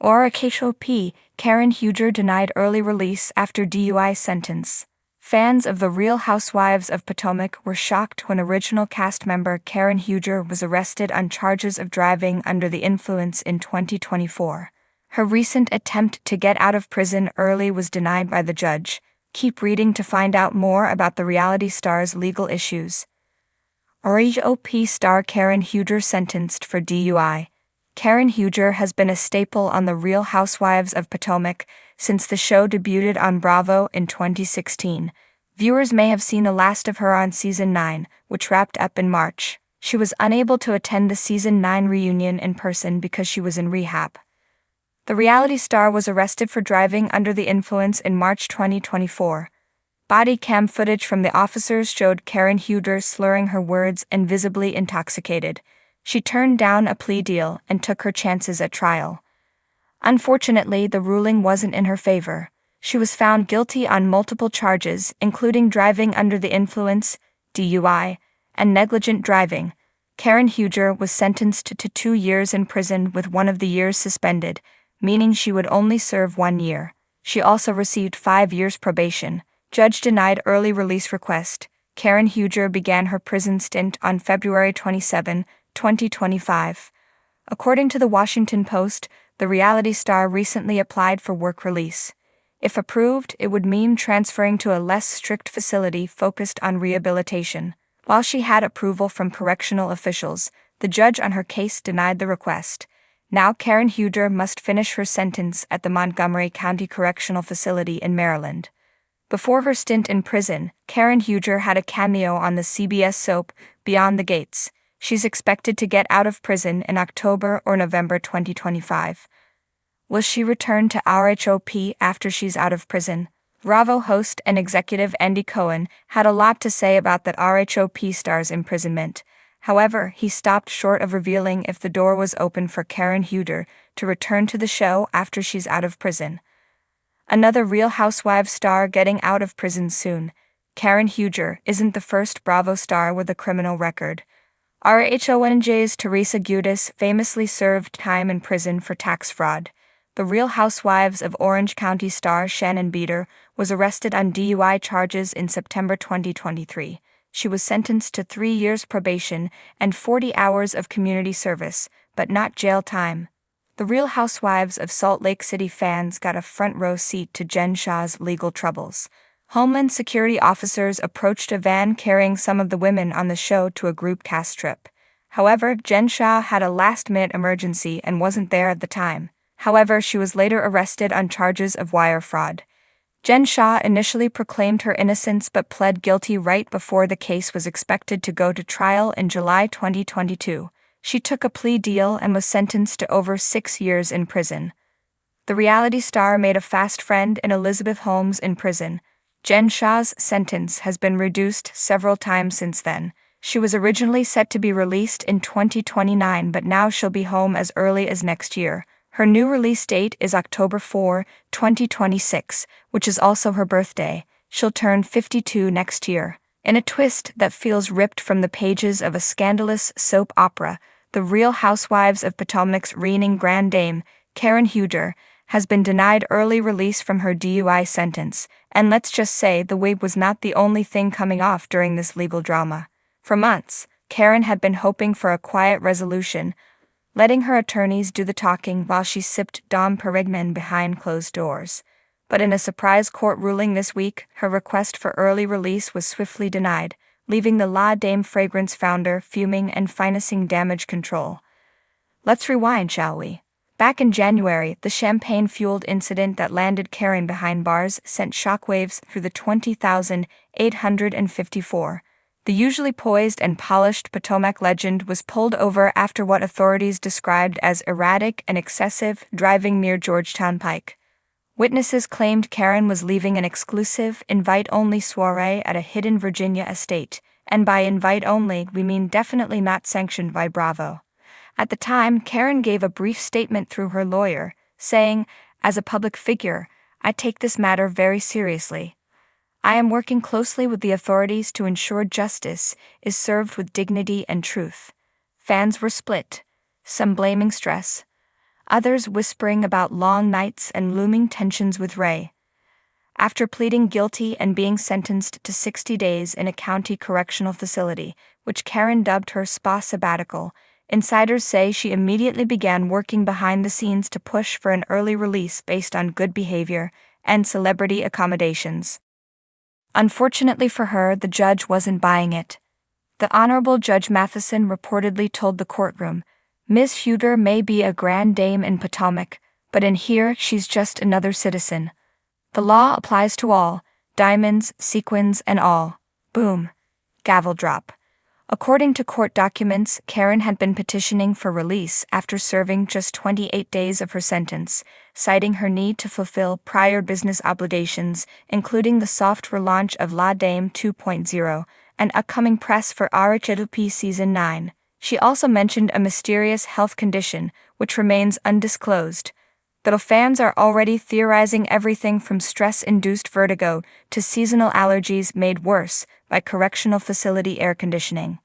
RHOP, Karen Huger denied early release after DUI sentence. Fans of The Real Housewives of Potomac were shocked when original cast member Karen Huger was arrested on charges of driving under the influence in 2024. Her recent attempt to get out of prison early was denied by the judge. Keep reading to find out more about the reality star's legal issues. RHOP star Karen Huger sentenced for DUI. Karen Huger has been a staple on The Real Housewives of Potomac since the show debuted on Bravo in 2016. Viewers may have seen the last of her on Season 9, which wrapped up in March. She was unable to attend the Season 9 reunion in person because she was in rehab. The reality star was arrested for driving under the influence in March 2024. Body cam footage from the officers showed Karen Huger slurring her words and visibly intoxicated. She turned down a plea deal and took her chances at trial. Unfortunately, the ruling wasn't in her favor. She was found guilty on multiple charges, including driving under the influence, DUI, and negligent driving. Karen Huger was sentenced to 2 years in prison with 1 of the years suspended, meaning she would only serve 1 year. She also received 5 years probation. Judge denied early release request. Karen Huger began her prison stint on February 27, 2025. According to the Washington Post, the reality star recently applied for work release. If approved, it would mean transferring to a less strict facility focused on rehabilitation. While she had approval from correctional officials, the judge on her case denied the request. Now Karen Huger must finish her sentence at the Montgomery County Correctional Facility in Maryland. Before her stint in prison, Karen Huger had a cameo on the CBS soap Beyond the Gates. She's expected to get out of prison in October or November 2025. Will she return to RHOP after she's out of prison? Bravo host and executive Andy Cohen had a lot to say about that RHOP star's imprisonment. However, he stopped short of revealing if the door was open for Karen Huger to return to the show after she's out of prison. Another Real Housewives star getting out of prison soon. Karen Huger isn't the first Bravo star with a criminal record. RHONJ's Teresa Giudice famously served time in prison for tax fraud. The Real Housewives of Orange County star Shannon Beater was arrested on DUI charges in September 2023. She was sentenced to 3 years probation and 40 hours of community service, but not jail time. The Real Housewives of Salt Lake City fans got a front row seat to Jen Shah's legal troubles. Homeland Security officers approached a van carrying some of the women on the show to a group cast trip. However, Jen Shah had a last-minute emergency and wasn't there at the time. However, she was later arrested on charges of wire fraud. Jen Shah initially proclaimed her innocence but pled guilty right before the case was expected to go to trial in July 2022. She took a plea deal and was sentenced to over 6 years in prison. The reality star made a fast friend in Elizabeth Holmes in prison. Jen Shah's sentence has been reduced several times since then. She was originally set to be released in 2029, but now she'll be home as early as next year. Her new release date is October 4, 2026, which is also her birthday. She'll turn 52 next year. In a twist that feels ripped from the pages of a scandalous soap opera, The Real Housewives of Potomac's reigning Grand Dame, Karen Huger, has been denied early release from her DUI sentence, and let's just say the wig was not the only thing coming off during this legal drama. For months, Karen had been hoping for a quiet resolution, letting her attorneys do the talking while she sipped Dom Perignon behind closed doors. But in a surprise court ruling this week, her request for early release was swiftly denied, leaving the La Dame fragrance founder fuming and financing damage control. Let's rewind, shall we? Back in January, the champagne-fueled incident that landed Karen behind bars sent shockwaves through the 20,854. The usually poised and polished Potomac legend was pulled over after what authorities described as erratic and excessive driving near Georgetown Pike. Witnesses claimed Karen was leaving an exclusive, invite-only soiree at a hidden Virginia estate, and by invite-only we mean definitely not sanctioned by Bravo. At the time, Karen gave a brief statement through her lawyer, saying, "As a public figure, I take this matter very seriously. I am working closely with the authorities to ensure justice is served with dignity and truth." Fans were split, some blaming stress, others whispering about long nights and looming tensions with Ray. After pleading guilty and being sentenced to 60 days in a county correctional facility, which Karen dubbed her spa sabbatical, insiders say she immediately began working behind the scenes to push for an early release based on good behavior and celebrity accommodations. Unfortunately for her, the judge wasn't buying it. The Honorable Judge Matheson reportedly told the courtroom, "Ms. Huger may be a grand dame in Potomac, but in here she's just another citizen. The law applies to all, diamonds, sequins, and all." Boom. Gavel drop. According to court documents, Karen had been petitioning for release after serving just 28 days of her sentence, citing her need to fulfill prior business obligations, including the soft relaunch of La Dame 2.0 and upcoming press for RHLP Season 9. She also mentioned a mysterious health condition, which remains undisclosed. Though fans are already theorizing everything from stress-induced vertigo to seasonal allergies made worse by correctional facility air conditioning.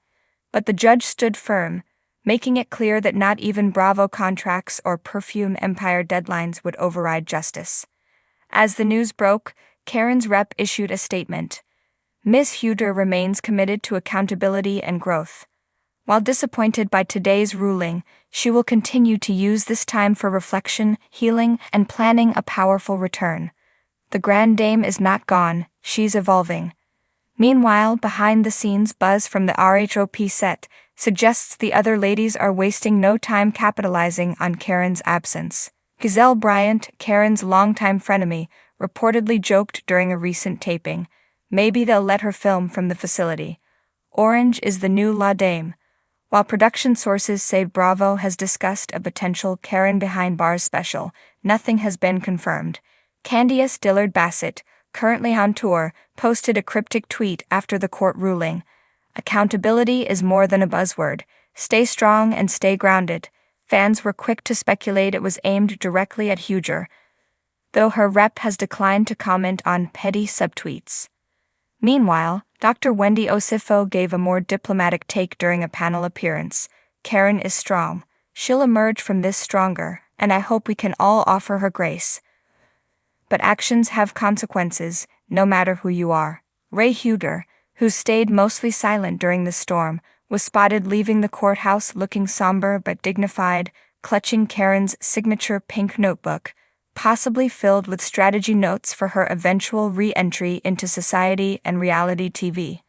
But the judge stood firm, making it clear that not even Bravo contracts or Perfume Empire deadlines would override justice. As the news broke, Karen's rep issued a statement. Ms. Huger remains committed to accountability and growth. While disappointed by today's ruling, she will continue to use this time for reflection, healing, and planning a powerful return. The Grand Dame is not gone, she's evolving. Meanwhile, behind-the-scenes buzz from the RHOP set suggests the other ladies are wasting no time capitalizing on Karen's absence. Gizelle Bryant, Karen's longtime frenemy, reportedly joked during a recent taping, maybe they'll let her film from the facility. Orange is the new La Dame. While production sources say Bravo has discussed a potential Karen Behind Bars special, nothing has been confirmed. Candiace Dillard Bassett, currently on tour, posted a cryptic tweet after the court ruling. Accountability is more than a buzzword. Stay strong and stay grounded. Fans were quick to speculate it was aimed directly at Huger, though her rep has declined to comment on petty subtweets. Meanwhile, Dr. Wendy Osifo gave a more diplomatic take during a panel appearance. Karen is strong. She'll emerge from this stronger, and I hope we can all offer her grace. But actions have consequences, no matter who you are. Ray Huger, who stayed mostly silent during the storm, was spotted leaving the courthouse looking somber but dignified, clutching Karen's signature pink notebook, possibly filled with strategy notes for her eventual re-entry into society and reality TV.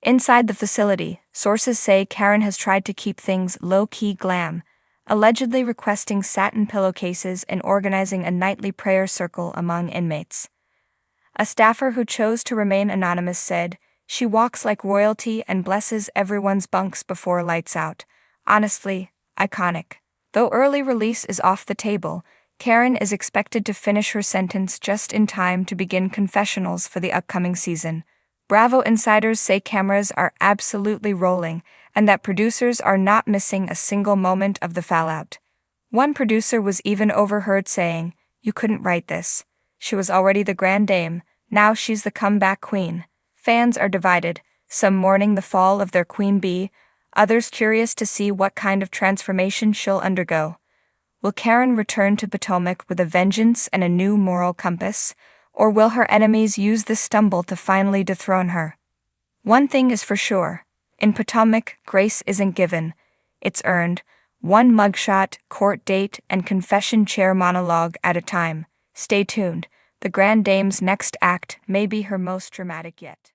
Inside the facility, sources say Karen has tried to keep things low-key glam, allegedly requesting satin pillowcases and organizing a nightly prayer circle among inmates. A staffer who chose to remain anonymous said, "She walks like royalty and blesses everyone's bunks before lights out. Honestly, iconic." Though early release is off the table, Karen is expected to finish her sentence just in time to begin confessionals for the upcoming season. Bravo insiders say cameras are absolutely rolling and that producers are not missing a single moment of the fallout. One producer was even overheard saying, "You couldn't write this. She was already the Grand Dame, now she's the comeback queen." Fans are divided, some mourning the fall of their queen bee, others curious to see what kind of transformation she'll undergo. Will Karen return to Potomac with a vengeance and a new moral compass, or will her enemies use this stumble to finally dethrone her? One thing is for sure, in Potomac, grace isn't given, it's earned, one mugshot, court date, and confession chair monologue at a time. Stay tuned, the Grand Dame's next act may be her most dramatic yet.